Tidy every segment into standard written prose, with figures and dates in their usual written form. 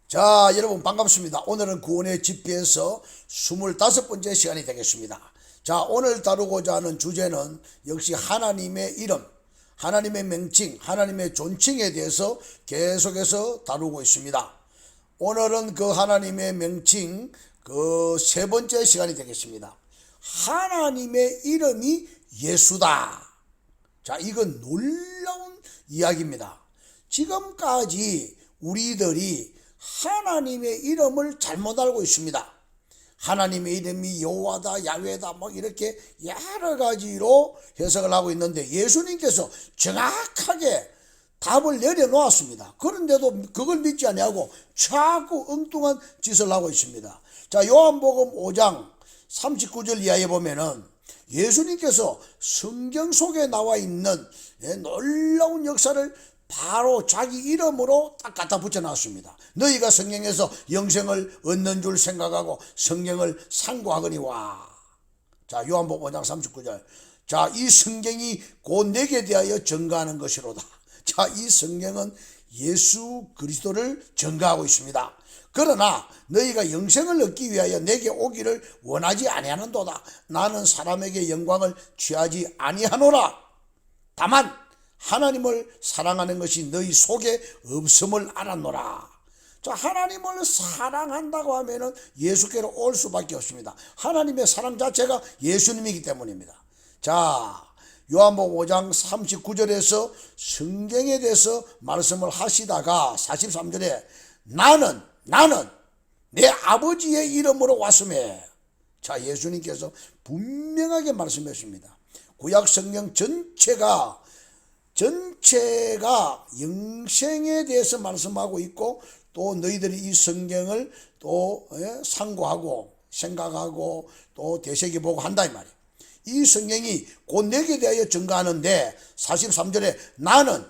자, 여러분 반갑습니다. 오늘은 구원의 집회에서 25번째 시간이 되겠습니다. 자, 오늘 다루고자 하는 주제는 역시 하나님의 이름, 하나님의 명칭, 하나님의 존칭에 대해서 계속해서 다루고 있습니다. 오늘은 그 하나님의 명칭 그 세 번째 시간이 되겠습니다. 하나님의 이름이 예수다. 자, 이건 놀라운 이야기입니다. 지금까지 우리들이 하나님의 이름을 잘못 알고 있습니다. 하나님의 이름이 여호와다, 야훼다 막 이렇게 여러 가지로 해석을 하고 있는데 예수님께서 정확하게 답을 내려놓았습니다. 그런데도 그걸 믿지 아니하고 자꾸 엉뚱한 짓을 하고 있습니다. 자, 요한복음 5장 39절 이하에 보면은 예수님께서 성경 속에 나와 있는 놀라운 역사를 바로 자기 이름으로 딱 갖다 붙여놨습니다. 너희가 성경에서 영생을 얻는 줄 생각하고 성경을 상고하거니와. 자, 요한복음 5장 39절. 자, 이 성경이 곧 내게 대하여 증거하는 것이로다. 자, 이 성경은 예수 그리스도를 증거하고 있습니다. 그러나 너희가 영생을 얻기 위하여 내게 오기를 원하지 아니하는도다. 나는 사람에게 영광을 취하지 아니하노라. 다만 하나님을 사랑하는 것이 너희 속에 없음을 알았노라. 자, 하나님을 사랑한다고 하면은 예수께로 올 수밖에 없습니다. 하나님의 사랑 자체가 예수님이기 때문입니다. 자, 요한복음 5장 39절에서 성경에 대해서 말씀을 하시다가 43절에 나는 내 아버지의 이름으로 왔음에. 자, 예수님께서 분명하게 말씀했습니다. 구약 성경 전체가 영생에 대해서 말씀하고 있고 또 너희들이 이 성경을 또 상고하고 생각하고 또 되새겨보고 한다 이 말이에요. 이 성경이 곧 내게 대하여 증거하는데 43절에 나는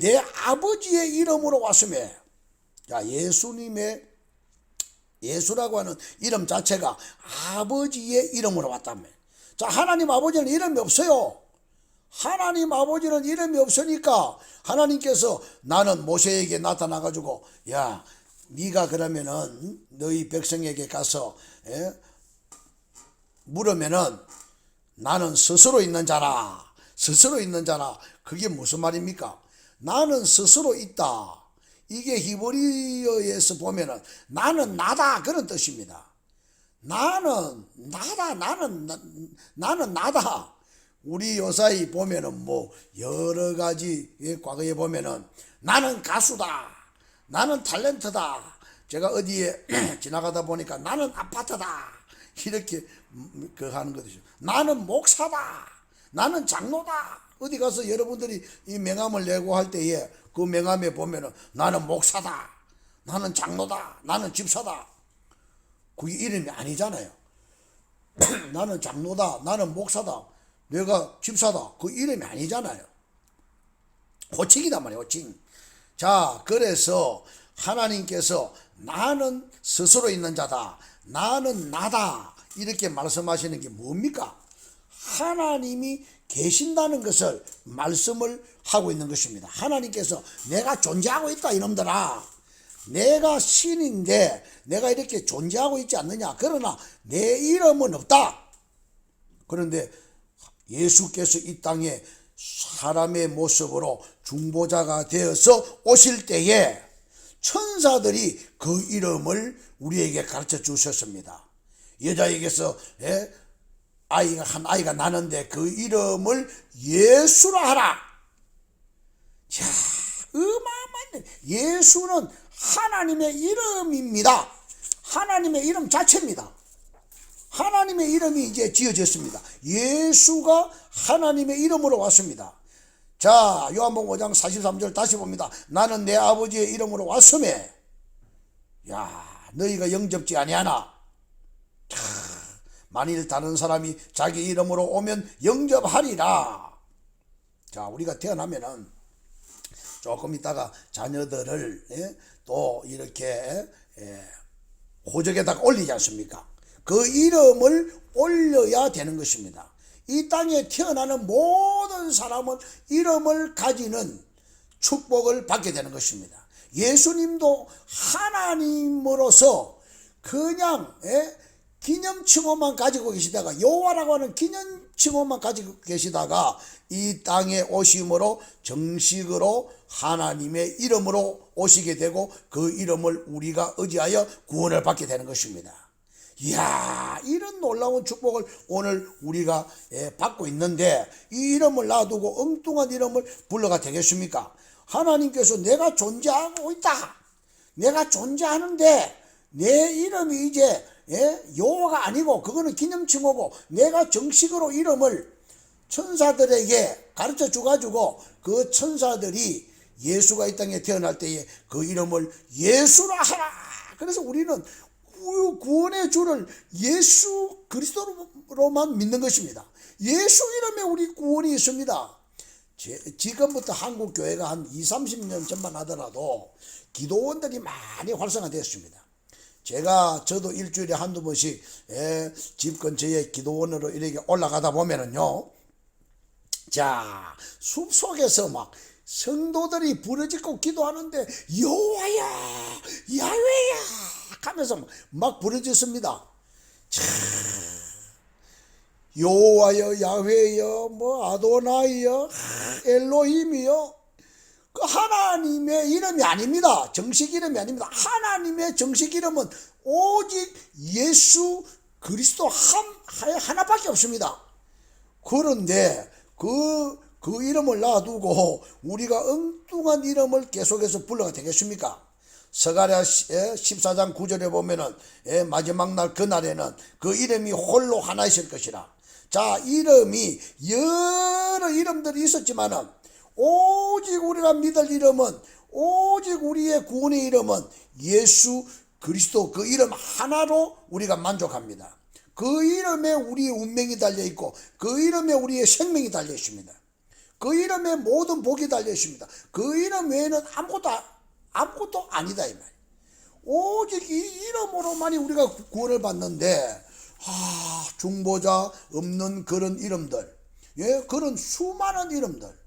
내 아버지의 이름으로 왔음에. 자, 예수라고 하는 이름 자체가 아버지의 이름으로 왔다며. 자, 하나님 아버지는 이름이 없어요. 하나님 아버지는 이름이 없으니까 하나님께서 나는 모세에게 나타나가지고 야, 네가 그러면은 너희 백성에게 가서 물으면은 나는 스스로 있는 자라. 그게 무슨 말입니까? 나는 스스로 있다. 이게 히브리어에서 보면은 나는 나다 그런 뜻입니다. 나는 나다. 우리 요사이 보면은 뭐 여러 가지 과거에 보면은 나는 가수다, 나는 탤런트다. 제가 어디에 지나가다 보니까 나는 아파트다 이렇게 그 하는 거죠. 나는 목사다, 나는 장로다. 어디 가서 여러분들이 이 명함을 내고 할 때에 그 명함에 보면은 나는 목사다, 나는 장로다, 나는 집사다. 그게 이름이 아니잖아요. 나는 장로다, 나는 목사다, 내가 집사다, 그 이름이 아니잖아요. 호칭이단 말이에요, 호칭. 자, 그래서 하나님께서 나는 스스로 있는 자다, 나는 나다 이렇게 말씀하시는 게 뭡니까? 하나님이 계신다는 것을 말씀을 하고 있는 것입니다. 하나님께서 내가 존재하고 있다 이놈들아, 내가 신인데 내가 이렇게 존재하고 있지 않느냐. 그러나 내 이름은 없다. 그런데 예수께서 이 땅에 사람의 모습으로 중보자가 되어서 오실 때에 천사들이 그 이름을 우리에게 가르쳐 주셨습니다. 여자에게서 한 아이가 나는데 그 이름을 예수라 하라. 자, 어마어마한 예수는 하나님의 이름입니다. 하나님의 이름 자체입니다. 하나님의 이름이 이제 지어졌습니다. 예수가 하나님의 이름으로 왔습니다. 자, 요한복음 5장 43절 다시 봅니다. 나는 내 아버지의 이름으로 왔음에. 야, 너희가 영접지 아니하나. 만일 다른 사람이 자기 이름으로 오면 영접하리라. 자, 우리가 태어나면은 조금 있다가 자녀들을 또 이렇게 호적에다가 올리지 않습니까? 그 이름을 올려야 되는 것입니다. 이 땅에 태어나는 모든 사람은 이름을 가지는 축복을 받게 되는 것입니다. 예수님도 하나님으로서 그냥 기념칭호만 가지고 계시다가, 여호와라고 하는 기념칭호만 가지고 계시다가 이 땅에 오심으로 정식으로 하나님의 이름으로 오시게 되고 그 이름을 우리가 의지하여 구원을 받게 되는 것입니다. 이야, 이런 놀라운 축복을 오늘 우리가 받고 있는데, 이 이름을 놔두고 엉뚱한 이름을 불러가 되겠습니까? 하나님께서 내가 존재하고 있다, 내가 존재하는데 내 이름이 이제 여호와가 아니고 그거는 기념칭호고, 내가 정식으로 이름을 천사들에게 가르쳐 주가지고 그 천사들이 예수가 이 땅에 태어날 때에 그 이름을 예수라 하라. 그래서 우리는 구원의 주를 예수 그리스도로만 믿는 것입니다. 예수 이름에 우리 구원이 있습니다. 지금부터 한국 교회가 한 20-30년 전만 하더라도 기도원들이 많이 활성화되었습니다. 저도 일주일에 한두 번씩 집 근처에 기도원으로 이렇게 올라가다 보면은요, 자, 숲속에서 막 성도들이 부르짖고 기도하는데 여호와야, 야훼야 하면서 막 부르짖습니다. 참, 여호와여, 야훼여, 뭐 아도나이여, 엘로힘이여, 그 하나님의 이름이 아닙니다. 정식 이름이 아닙니다. 하나님의 정식 이름은 오직 예수 그리스도 하나밖에 없습니다. 그런데 그 이름을 놔두고 우리가 엉뚱한 이름을 계속해서 불러가 되겠습니까? 스가랴 14장 9절에 보면은 마지막 날 그날에는 그 이름이 홀로 하나 있을 것이라. 자, 이름이 여러 이름들이 있었지만은 오직 우리가 믿을 이름은, 오직 우리의 구원의 이름은 예수 그리스도, 그 이름 하나로 우리가 만족합니다. 그 이름에 우리의 운명이 달려있고 그 이름에 우리의 생명이 달려있습니다. 그 이름에 모든 복이 달려있습니다. 그 이름 외에는 아무것도 아니다 이 말이에요. 오직 이 이름으로만이 우리가 구원을 받는데, 중보자 없는 그런 이름들, 그런 수많은 이름들,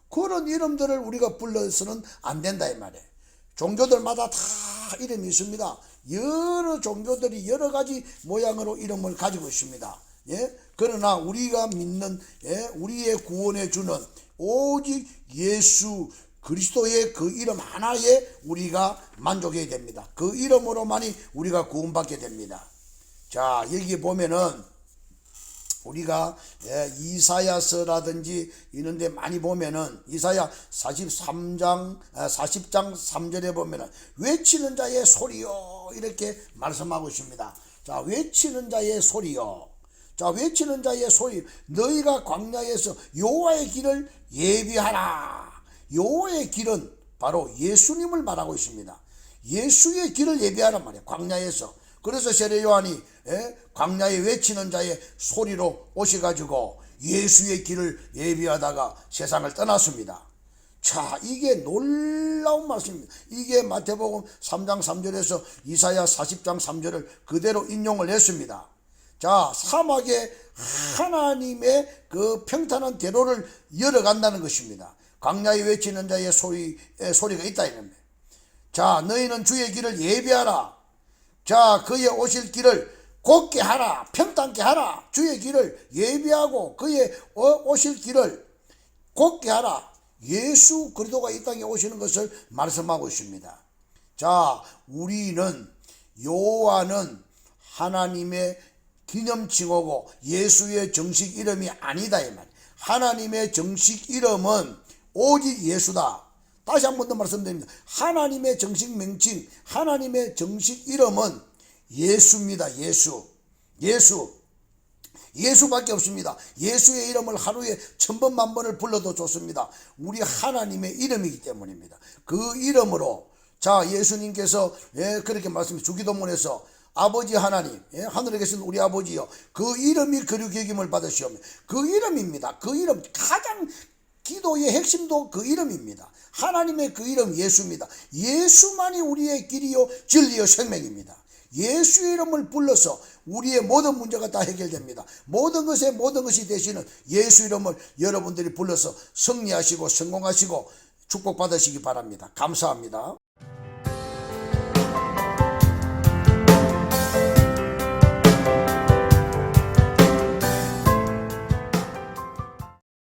그런 이름들을 우리가 불러서는 안 된다 이 말이에요. 종교들마다 다 이름이 있습니다. 여러 종교들이 여러 가지 모양으로 이름을 가지고 있습니다. 그러나 우리가 믿는 우리의 구원해 주는 오직 예수 그리스도의 그 이름 하나에 우리가 만족해야 됩니다. 그 이름으로만이 우리가 구원받게 됩니다. 자, 여기 보면은 우리가 이사야서라든지 이런데 많이 보면은 이사야 40장 3절에 보면은 외치는 자의 소리요 이렇게 말씀하고 있습니다. 자, 외치는 자의 소리요. 자, 외치는 자의 소리, 너희가 광야에서 여호와의 길을 예비하라. 여호와의 길은 바로 예수님을 말하고 있습니다. 예수의 길을 예비하란 말이에요, 광야에서. 그래서 세례 요한이 광야에 외치는 자의 소리로 오셔가지고 예수의 길을 예비하다가 세상을 떠났습니다. 자, 이게 놀라운 말씀입니다. 이게 마태복음 3장 3절에서 이사야 40장 3절을 그대로 인용을 했습니다. 자, 사막에 하나님의 그 평탄한 대로를 열어간다는 것입니다. 광야에 외치는 자의 소리가 있다 이겁니다. 자, 너희는 주의 길을 예비하라. 자, 그의 오실 길을 곧게 하라, 평탄케 하라. 주의 길을 예비하고 그의 오실 길을 곧게 하라. 예수 그리스도가 이 땅에 오시는 것을 말씀하고 있습니다. 자, 우리는 여호와는 하나님의 기념칭호고 예수의 정식 이름이 아니다 이 말. 하나님의 정식 이름은 오직 예수다. 다시 한 번 더 말씀드립니다. 하나님의 정식 명칭, 하나님의 정식 이름은 예수입니다. 예수밖에 없습니다. 예수의 이름을 하루에 1000번 만번을 불러도 좋습니다. 우리 하나님의 이름이기 때문입니다. 그 이름으로, 자, 예수님께서 그렇게 말씀해 주기도문에서 아버지 하나님, 하늘에 계신 우리 아버지요, 그 이름이 거룩히 여김을 받으시오며, 그 이름입니다. 그 이름, 가장 기도의 핵심도 그 이름입니다. 하나님의 그 이름 예수입니다. 예수만이 우리의 길이요 진리요 생명입니다. 예수의 이름을 불러서 우리의 모든 문제가 다 해결됩니다. 모든 것이 되시는 예수 이름을 여러분들이 불러서 승리하시고 성공하시고 축복받으시기 바랍니다. 감사합니다.